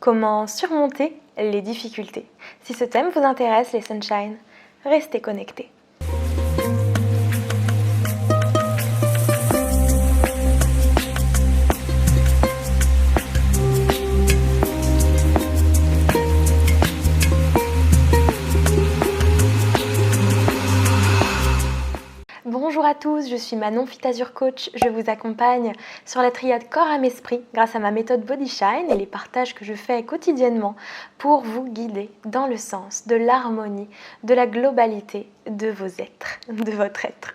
Comment surmonter les difficultés. Si ce thème vous intéresse, les Sunshine, restez connectés. Bonjour à tous, je suis Manon Fit Azure Coach. Je vous accompagne sur la triade corps, âme, esprit grâce à ma méthode Body Shine et les partages que je fais quotidiennement pour vous guider dans le sens de l'harmonie, de la globalité de vos êtres, de votre être.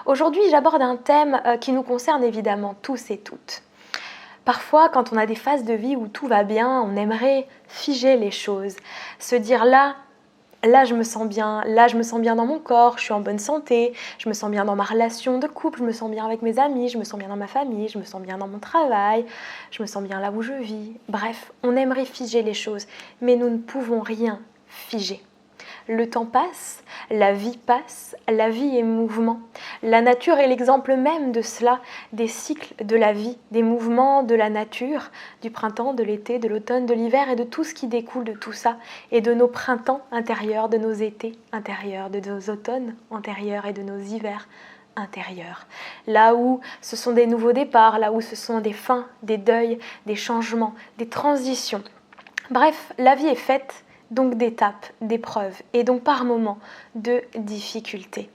Aujourd'hui, j'aborde un thème qui nous concerne évidemment tous et toutes. Parfois, quand on a des phases de vie où tout va bien, on aimerait figer les choses, se dire là je me sens bien, là je me sens bien dans mon corps, je suis en bonne santé, je me sens bien dans ma relation de couple, je me sens bien avec mes amis, je me sens bien dans ma famille, je me sens bien dans mon travail, je me sens bien là où je vis. Bref, on aimerait figer les choses, mais nous ne pouvons rien figer. Le temps passe, la vie est mouvement. La nature est l'exemple même de cela, des cycles de la vie, des mouvements de la nature, du printemps, de l'été, de l'automne, de l'hiver et de tout ce qui découle de tout ça, et de nos printemps intérieurs, de nos étés intérieurs, de nos automnes antérieurs et de nos hivers intérieurs. Là où ce sont des nouveaux départs, là où ce sont des fins, des deuils, des changements, des transitions. Bref, la vie est faite donc d'étapes, d'épreuves et donc par moments de difficultés.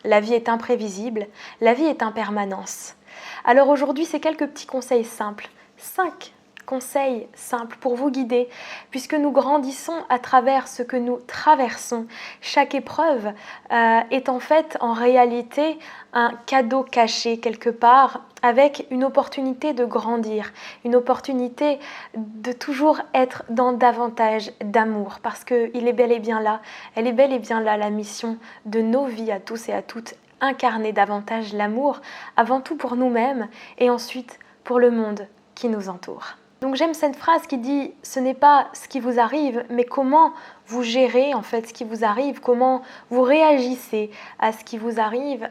La vie est imprévisible, la vie est impermanence. Alors aujourd'hui, c'est quelques petits conseils simples, 5 conseils simples pour vous guider, puisque nous grandissons à travers ce que nous traversons. Chaque épreuve est en fait, en réalité, un cadeau caché quelque part, avec une opportunité de grandir, une opportunité de toujours être dans davantage d'amour, parce qu'il est bel et bien là, elle est bel et bien là la mission de nos vies à tous et à toutes, incarner davantage l'amour, avant tout pour nous-mêmes et ensuite pour le monde qui nous entoure. Donc j'aime cette phrase qui dit « ce n'est pas ce qui vous arrive, mais comment vous gérez en fait ce qui vous arrive, comment vous réagissez à ce qui vous arrive ».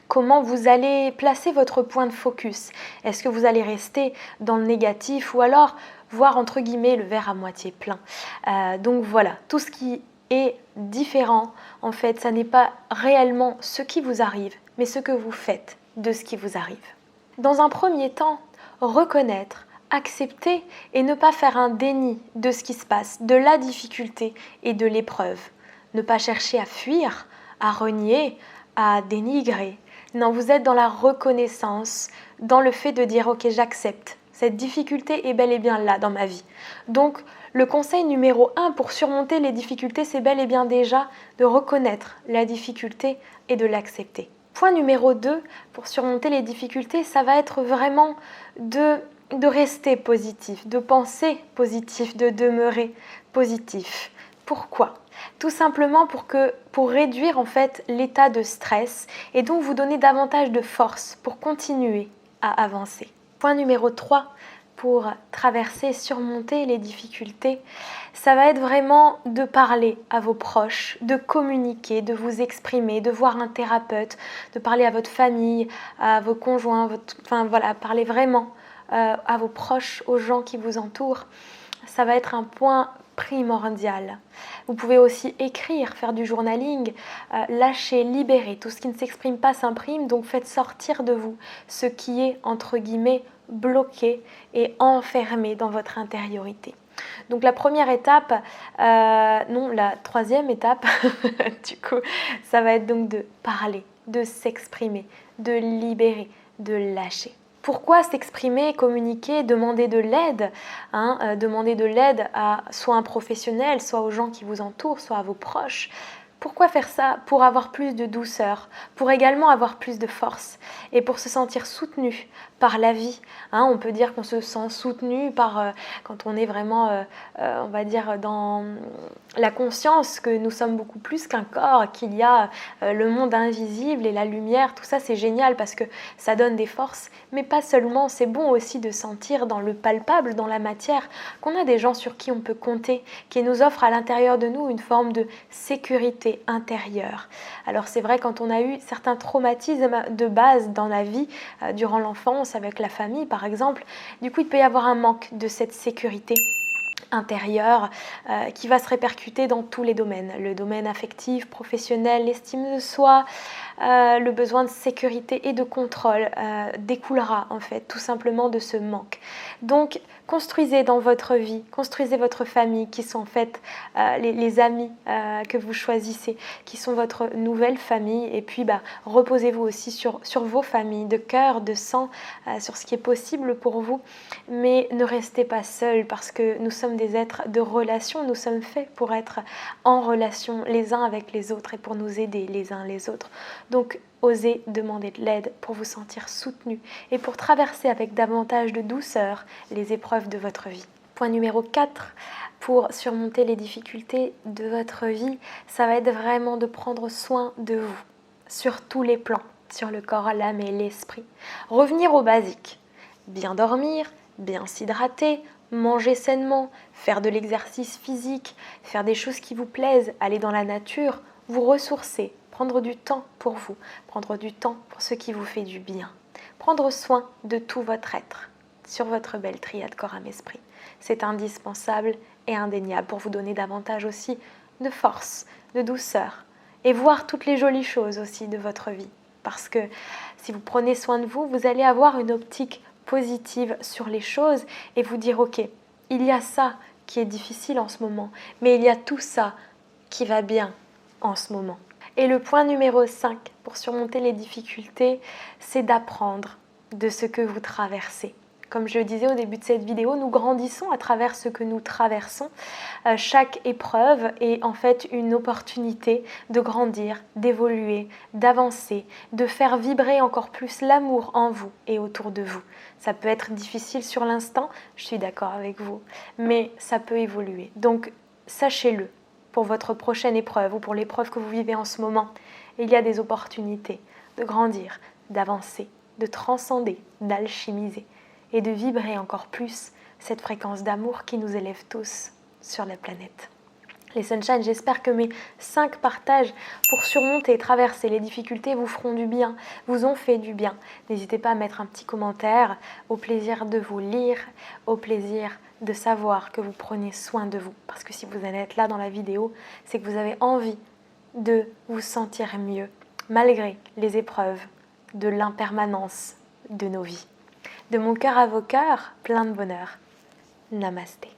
Comment vous allez placer votre point de focus? Est-ce que vous allez rester dans le négatif ou alors voir entre guillemets le verre à moitié plein? Donc voilà, tout ce qui est différent, en fait, ça n'est pas réellement ce qui vous arrive, mais ce que vous faites de ce qui vous arrive. Dans un premier temps, reconnaître, accepter et ne pas faire un déni de ce qui se passe, de la difficulté et de l'épreuve. Ne pas chercher à fuir, à renier, à dénigrer. Non, vous êtes dans la reconnaissance, dans le fait de dire « ok, j'accepte, cette difficulté est bel et bien là dans ma vie ». Donc, le conseil numéro 1 pour surmonter les difficultés, c'est bel et bien déjà de reconnaître la difficulté et de l'accepter. Point numéro 2, pour surmonter les difficultés, ça va être vraiment de rester positif, de penser positif, de demeurer positif. Pourquoi ? Tout simplement pour réduire en fait l'état de stress et donc vous donner davantage de force pour continuer à avancer. Point numéro 3, pour traverser, surmonter les difficultés, ça va être vraiment de parler à vos proches, de communiquer, de vous exprimer, de voir un thérapeute, de parler à votre famille, à vos conjoints, parler vraiment à vos proches, aux gens qui vous entourent. Ça va être un point primordial. Vous pouvez aussi écrire, faire du journaling, lâcher, libérer. Tout ce qui ne s'exprime pas s'imprime, donc faites sortir de vous ce qui est, entre guillemets, bloqué et enfermé dans votre intériorité. Donc la première étape, la troisième étape, du coup, ça va être donc de parler, de s'exprimer, de libérer, de lâcher. Pourquoi s'exprimer, communiquer, demander de l'aide, demander de l'aide à soit un professionnel, soit aux gens qui vous entourent, soit à vos proches. Pourquoi faire ça? Pour avoir plus de douceur, pour également avoir plus de force et pour se sentir soutenu par la vie. On peut dire qu'on se sent soutenu par quand on est vraiment, on va dire, dans la conscience que nous sommes beaucoup plus qu'un corps, qu'il y a le monde invisible et la lumière. Tout ça, c'est génial parce que ça donne des forces. Mais pas seulement, c'est bon aussi de sentir dans le palpable, dans la matière, qu'on a des gens sur qui on peut compter, qui nous offrent à l'intérieur de nous une forme de sécurité intérieure. Alors c'est vrai, quand on a eu certains traumatismes de base dans la vie, durant l'enfance, confiance avec la famille par exemple. Du coup, il peut y avoir un manque de cette sécurité intérieure qui va se répercuter dans tous les domaines, le domaine affectif, professionnel, l'estime de soi, le besoin de sécurité et de contrôle découlera en fait tout simplement de ce manque. Donc construisez dans votre vie, construisez votre famille qui sont en fait les amis que vous choisissez, qui sont votre nouvelle famille, et puis reposez-vous aussi sur vos familles de cœur, de sang, sur ce qui est possible pour vous, mais ne restez pas seuls parce que nous sommes des êtres de relation, nous sommes faits pour être en relation les uns avec les autres et pour nous aider les uns les autres. Donc osez demander de l'aide pour vous sentir soutenu et pour traverser avec davantage de douceur les épreuves de votre vie. Point numéro 4, pour surmonter les difficultés de votre vie, ça va être vraiment de prendre soin de vous, sur tous les plans, sur le corps, l'âme et l'esprit. Revenir aux basiques, bien dormir, bien s'hydrater, manger sainement, faire de l'exercice physique, faire des choses qui vous plaisent, aller dans la nature, vous ressourcer, prendre du temps pour vous, prendre du temps pour ce qui vous fait du bien, prendre soin de tout votre être sur votre belle triade corps, âme, esprit. C'est indispensable et indéniable pour vous donner davantage aussi de force, de douceur et voir toutes les jolies choses aussi de votre vie. Parce que si vous prenez soin de vous, vous allez avoir une optique positive sur les choses et vous dire ok, il y a ça qui est difficile en ce moment, mais il y a tout ça qui va bien en ce moment. Et le point numéro 5 pour surmonter les difficultés, c'est d'apprendre de ce que vous traversez. Comme je le disais au début de cette vidéo, nous grandissons à travers ce que nous traversons. Chaque épreuve est en fait une opportunité de grandir, d'évoluer, d'avancer, de faire vibrer encore plus l'amour en vous et autour de vous. Ça peut être difficile sur l'instant, je suis d'accord avec vous, mais ça peut évoluer. Donc sachez-le, pour votre prochaine épreuve ou pour l'épreuve que vous vivez en ce moment, il y a des opportunités de grandir, d'avancer, de transcender, d'alchimiser et de vibrer encore plus cette fréquence d'amour qui nous élève tous sur la planète. Les Sunshine, j'espère que mes 5 partages pour surmonter et traverser les difficultés vous feront du bien, vous ont fait du bien. N'hésitez pas à mettre un petit commentaire, au plaisir de vous lire, au plaisir de savoir que vous prenez soin de vous. Parce que si vous en êtes là dans la vidéo, c'est que vous avez envie de vous sentir mieux, malgré les épreuves de l'impermanence de nos vies. De mon cœur à vos cœurs, plein de bonheur. Namasté.